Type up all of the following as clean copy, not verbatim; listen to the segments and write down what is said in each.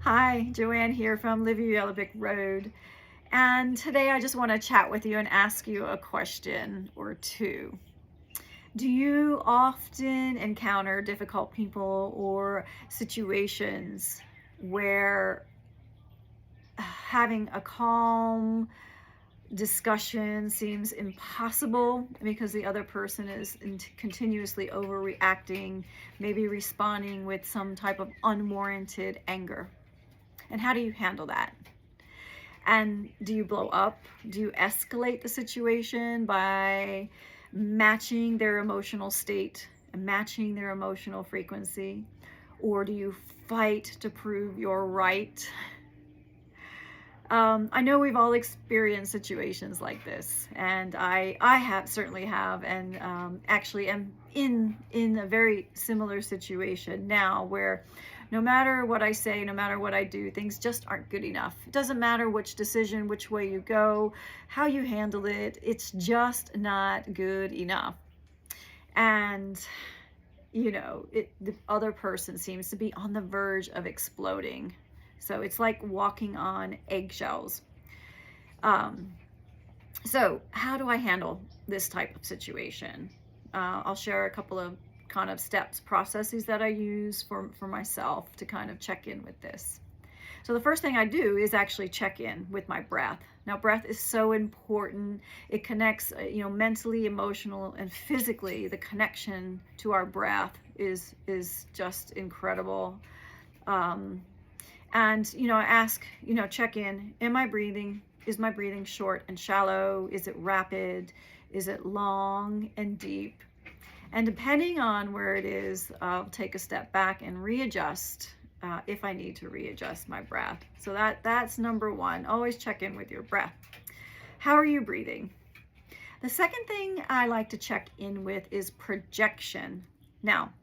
Hi, Joanne here from Living Yellowbrick Road. And today I just want to chat with you and ask you a question or two. Do you often encounter difficult people or situations where having a calm discussion seems impossible because the other person is continuously overreacting, maybe responding with some type of unwarranted anger? And how do you handle that? And do you blow up? Do you escalate the situation by matching their emotional state and matching their emotional frequency? Or do you fight to prove you're right? I know we've all experienced situations like this, and I have certainly have, and actually am in a very similar situation now where no matter what I say, no matter what I do, things just aren't good enough. It doesn't matter which decision, which way you go, how you handle it, it's just not good enough. And the other person seems to be on the verge of exploding. So it's like walking on eggshells. So how do I handle this type of situation? I'll share a couple of kind of steps, processes that I use for myself to kind of check in with this. So the first thing I do is actually check in with my breath. Now, breath is so important. It connects, mentally, emotional, and physically. The connection to our breath is just incredible. And I ask, check in. Am I breathing? Is my breathing short and shallow? Is it rapid? Is it long and deep? And depending on where it is, I'll take a step back and readjust if I need to readjust my breath. So that's number one. Always check in with your breath. How are you breathing? The second thing I like to check in with is projection. Now,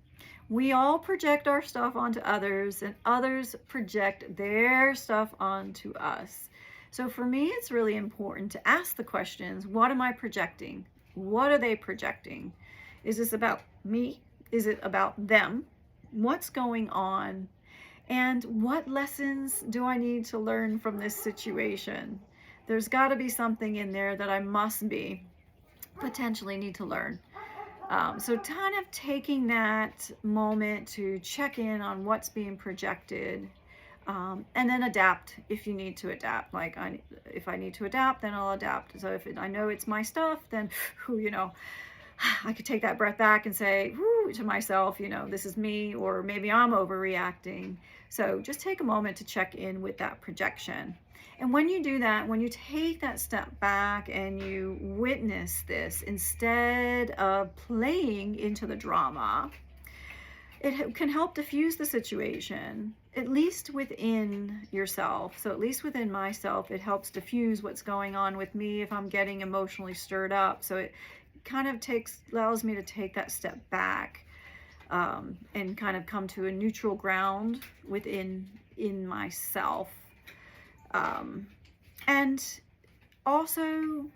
we all project our stuff onto others, and others project their stuff onto us. So for me, it's really important to ask the questions, what am I projecting? What are they projecting? Is this about me? Is it about them? What's going on? And what lessons do I need to learn from this situation? There's got to be something in there that I must be potentially need to learn. So kind of taking that moment to check in on what's being projected, and then adapt if you need to adapt. Like if I need to adapt, then I'll adapt. So if I know it's my stuff, then I could take that breath back and say to myself, this is me, or maybe I'm overreacting. So just take a moment to check in with that projection. And when you do that, when you take that step back and you witness this, instead of playing into the drama, it can help diffuse the situation, at least within yourself. So at least within myself, it helps diffuse what's going on with me if I'm getting emotionally stirred up. So it kind of allows me to take that step back and kind of come to a neutral ground within myself. And also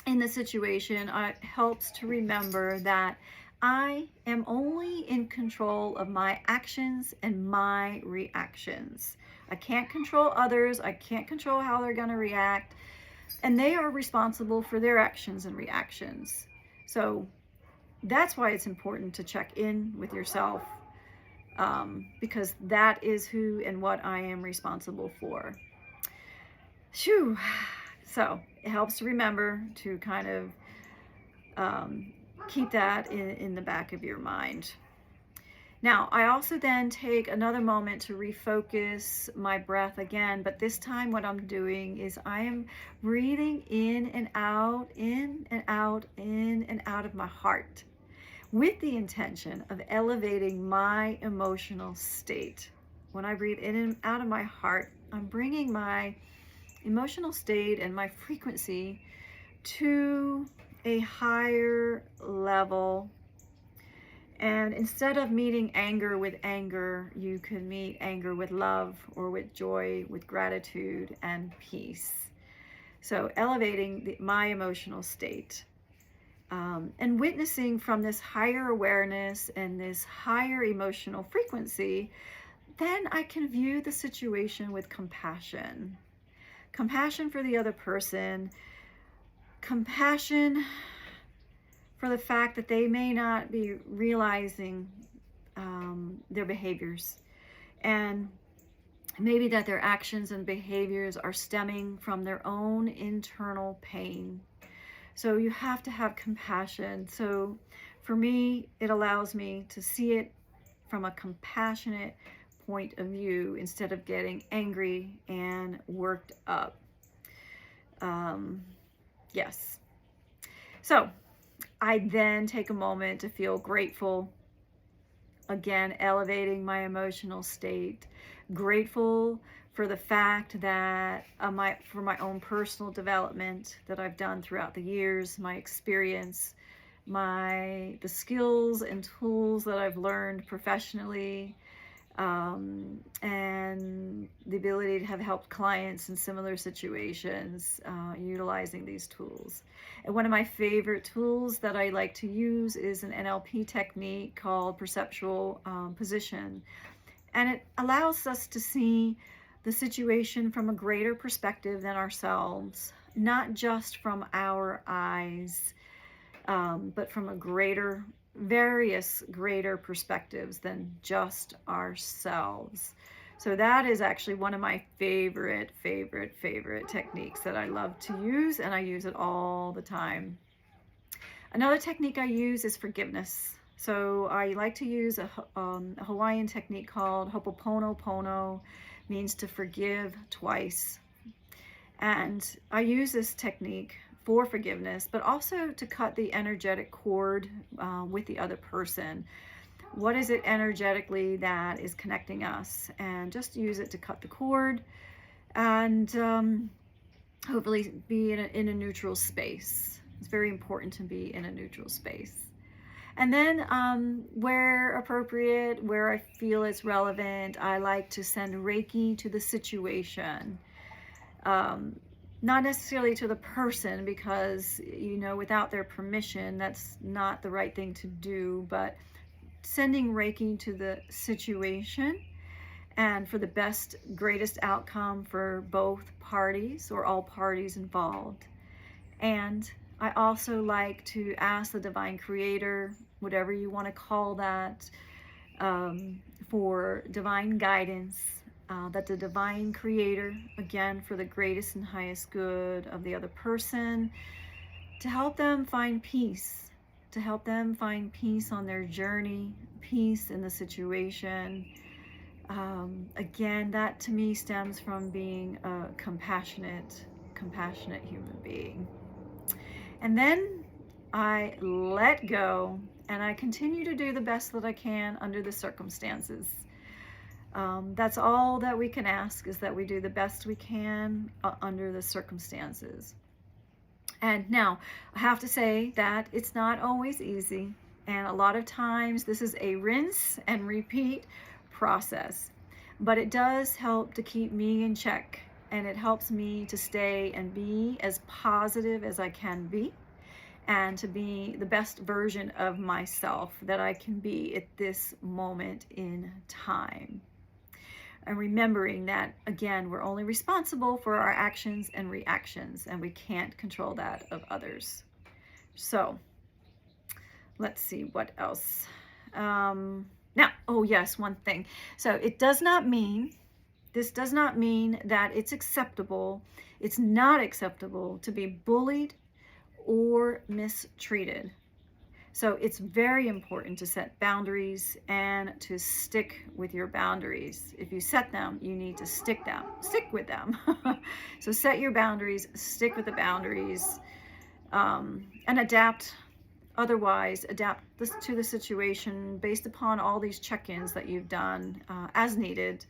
in the situation, it helps to remember that I am only in control of my actions and my reactions. I can't control others. I can't control how they're going to react. And they are responsible for their actions and reactions. So that's why it's important to check in with yourself, because that is who and what I am responsible for. Phew. So it helps to remember to kind of keep that in the back of your mind. Now, I also then take another moment to refocus my breath again, but this time what I'm doing is I am breathing in and out, in and out, in and out of my heart, with the intention of elevating my emotional state. When I breathe in and out of my heart, I'm bringing my emotional state and my frequency to a higher level. And instead of meeting anger with anger, you can meet anger with love, or with joy, with gratitude and peace. So elevating my emotional state, and witnessing from this higher awareness and this higher emotional frequency then I can view the situation with compassion. Compassion for the other person, compassion for the fact that they may not be realizing their behaviors, and maybe that their actions and behaviors are stemming from their own internal pain. So you have to have compassion. So for me, it allows me to see it from a compassionate point of view instead of getting angry and worked up. Yes. So I then take a moment to feel grateful. Again, elevating my emotional state. Grateful for the fact that for my own personal development that I've done throughout the years, my experience, the skills and tools that I've learned professionally, and the ability to have helped clients in similar situations utilizing these tools. And one of my favorite tools that I like to use is an NLP technique called perceptual position. And it allows us to see the situation from a greater perspective than ourselves, not just from our eyes, but from various greater perspectives than just ourselves. So that is actually one of my favorite techniques that I love to use, and I use it all the time. Another technique I use is forgiveness. So I like to use a Hawaiian technique called Ho'oponopono, means to forgive twice. And I use this technique for forgiveness, but also to cut the energetic cord with the other person. What is it energetically that is connecting us? And just use it to cut the cord and hopefully be in a neutral space. It's very important to be in a neutral space. And then where appropriate, where I feel it's relevant, I like to send Reiki to the situation. Not necessarily to the person, because, without their permission, that's not the right thing to do, but sending Reiki to the situation and for the best, greatest outcome for both parties or all parties involved. And I also like to ask the divine creator, whatever you want to call that, for divine guidance, that the divine creator, again, for the greatest and highest good of the other person, to help them find peace, on their journey, peace in the situation. Again, that to me stems from being a compassionate human being. And then I let go, and I continue to do the best that I can under the circumstances. That's all that we can ask, is that we do the best we can under the circumstances. And now, I have to say that it's not always easy, and a lot of times this is a rinse and repeat process. But it does help to keep me in check, and it helps me to stay and be as positive as I can be, and to be the best version of myself that I can be at this moment in time. And remembering that, again, we're only responsible for our actions and reactions, and we can't control that of others. So let's see what else. Now, oh yes, one thing. So this does not mean that it's not acceptable to be bullied or mistreated. So it's very important to set boundaries and to stick with your boundaries. If you set them, you need to stick with them. So set your boundaries, stick with the boundaries, and adapt. Otherwise, adapt to the situation based upon all these check-ins that you've done as needed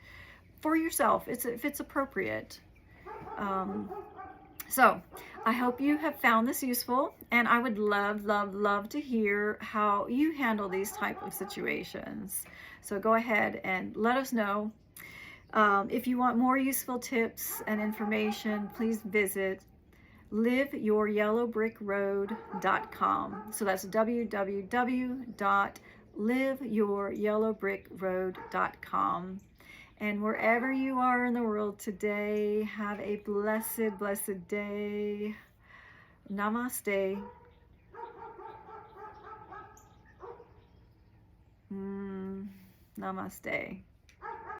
for yourself, if it's appropriate. So I hope you have found this useful, and I would love to hear how you handle these type of situations. So go ahead and let us know. If you want more useful tips and information, please visit liveyouryellowbrickroad.com. So that's www.liveyouryellowbrickroad.com. And wherever you are in the world today, have a blessed, blessed day. Namaste. Namaste.